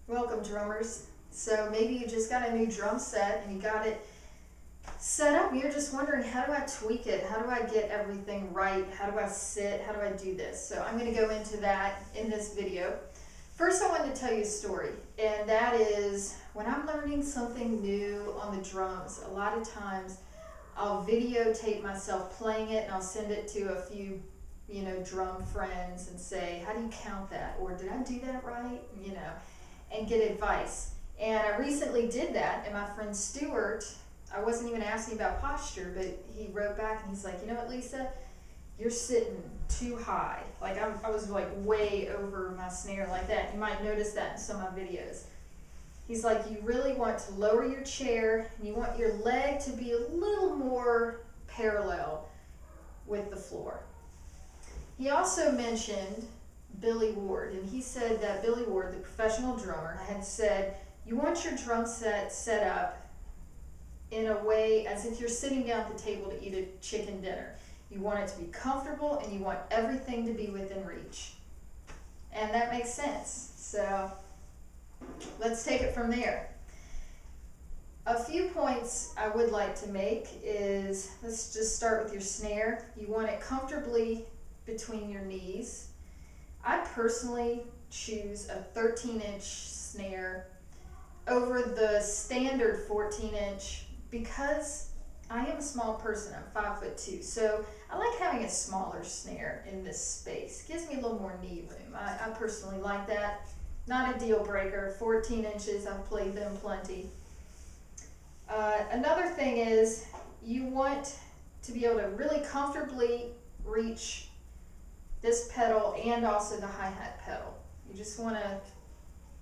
Welcome, drummers. So maybe you just got a new drum set and you got it set up and you're just wondering, how do I tweak it? How do I get everything right? How do I sit? How do I do this? So I'm going to go into that in this video. First, I wanted to tell you a story, and that is when I'm learning something new on the drums, a lot of times I'll videotape myself playing it and I'll send it to a few drum friends and say, how do you count that? Or did I do that right? And get advice. And I recently did that, and my friend Stuart, I wasn't even asking about posture, but he wrote back and he's like, you know what, Lisa, you're sitting too high. Like I was like way over my snare like that. You might notice that in some of my videos. He's like, you really want to lower your chair and you want your leg to be a little more parallel with the floor. He also mentioned Billy Ward, and he said that Billy Ward, the professional drummer, had said, you want your drum set up in a way as if you're sitting down at the table to eat a chicken dinner. You want it to be comfortable and you want everything to be within reach. And that makes sense. So let's take it from there. A few points I would like to make is, let's just start with your snare. You want it comfortably between your knees. I personally choose a 13-inch snare over the standard 14-inch because I am a small person. I'm 5'2", so I like having a smaller snare in this space. It gives me a little more knee room. I personally like that. Not a deal breaker. 14 inches, I've played them plenty. Another thing is you want to be able to really comfortably reach this pedal and also the hi-hat pedal. You just want to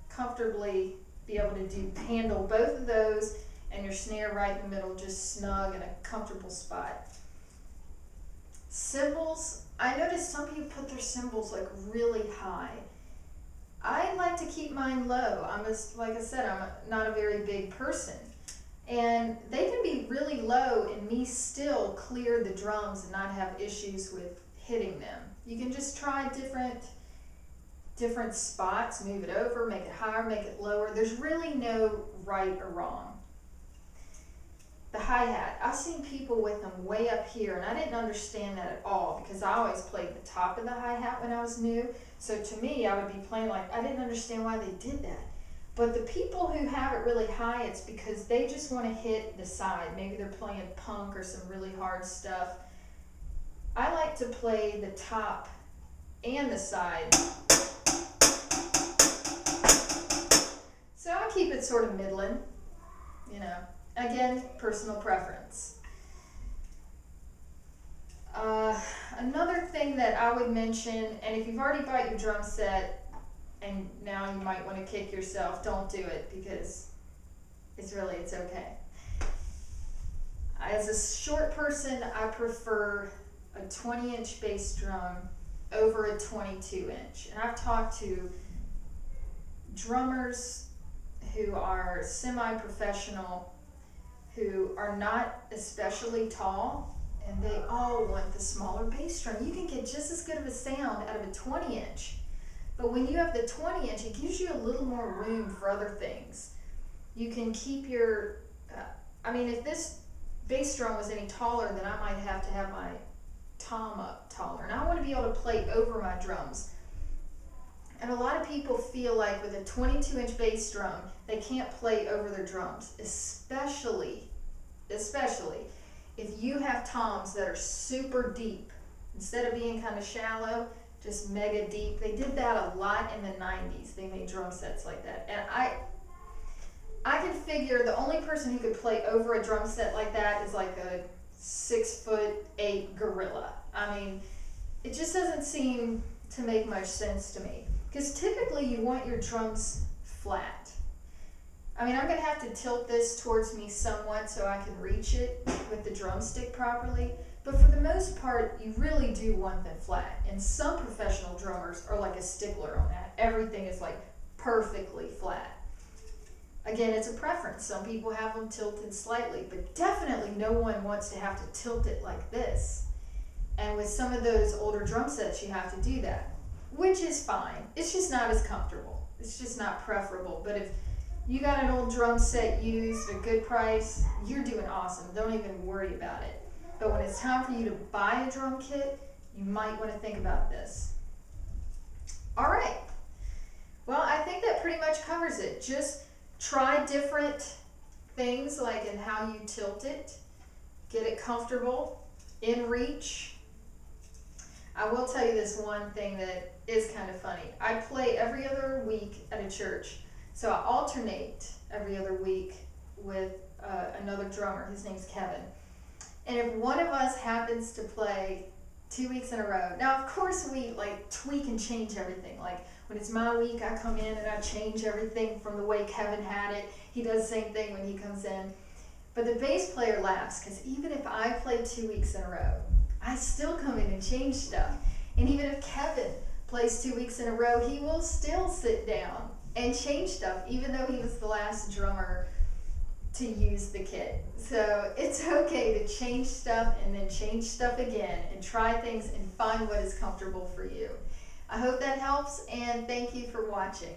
comfortably be able to handle both of those, and your snare right in the middle, just snug in a comfortable spot. Cymbals, I noticed some people put their cymbals like really high. I like to keep mine low. Like I said, I'm not a very big person. And they can be really low and me still clear the drums and not have issues with hitting them. You can just try different spots, move it over, make it higher, make it lower. There's really no right or wrong. The hi-hat, I've seen people with them way up here, and I didn't understand that at all because I always played the top of the hi-hat when I was new. So to me, I would be playing like, I didn't understand why they did that. But the people who have it really high, it's because they just want to hit the side. Maybe they're playing punk or some really hard stuff. I like to play the top and the side. So I keep it sort of middling, Again, personal preference. Another thing that I would mention, and if you've already bought your drum set and now you might want to kick yourself, don't do it because it's okay. As a short person, I prefer a 20-inch bass drum over a 22-inch. And I've talked to drummers who are semi-professional, who are not especially tall, and they all want the smaller bass drum. You can get just as good of a sound out of a 20-inch, but when you have the 20-inch, it gives you a little more room for other things. You can keep your, if this bass drum was any taller, then I might have to have my tom up taller, and I want to be able to play over my drums. And a lot of people feel like with a 22-inch bass drum, they can't play over their drums, especially if you have toms that are super deep. Instead of being kind of shallow, just mega deep. They did that a lot in the 90s. They made drum sets like that. And I can figure the only person who could play over a drum set like that is like a 6'8" gorilla. It just doesn't seem to make much sense to me. Because typically you want your drums flat. I'm going to have to tilt this towards me somewhat so I can reach it with the drumstick properly. But for the most part, you really do want them flat. And some professional drummers are like a stickler on that. Everything is like perfectly flat. Again, it's a preference. Some people have them tilted slightly, but definitely no one wants to have to tilt it like this. And with some of those older drum sets, you have to do that, which is fine. It's just not as comfortable. It's just not preferable. But if you got an old drum set used at a good price, you're doing awesome. Don't even worry about it. But when it's time for you to buy a drum kit, you might want to think about this. All right. Well, I think that pretty much covers it. Just try different things, like in how you tilt it. Get it comfortable, in reach. I will tell you this one thing that is kind of funny. I play every other week at a church. So I alternate every other week with another drummer. His name's Kevin. And if one of us happens to play 2 weeks in a row, now of course we like tweak and change everything. Like when it's my week, I come in and I change everything from the way Kevin had it. He does the same thing when he comes in. But the bass player laughs because even if I play 2 weeks in a row, I still come in and change stuff. And even if Kevin plays 2 weeks in a row, he will still sit down and change stuff, even though he was the last drummer to use the kit. So it's okay to change stuff and then change stuff again and try things and find what is comfortable for you. I hope that helps, and thank you for watching.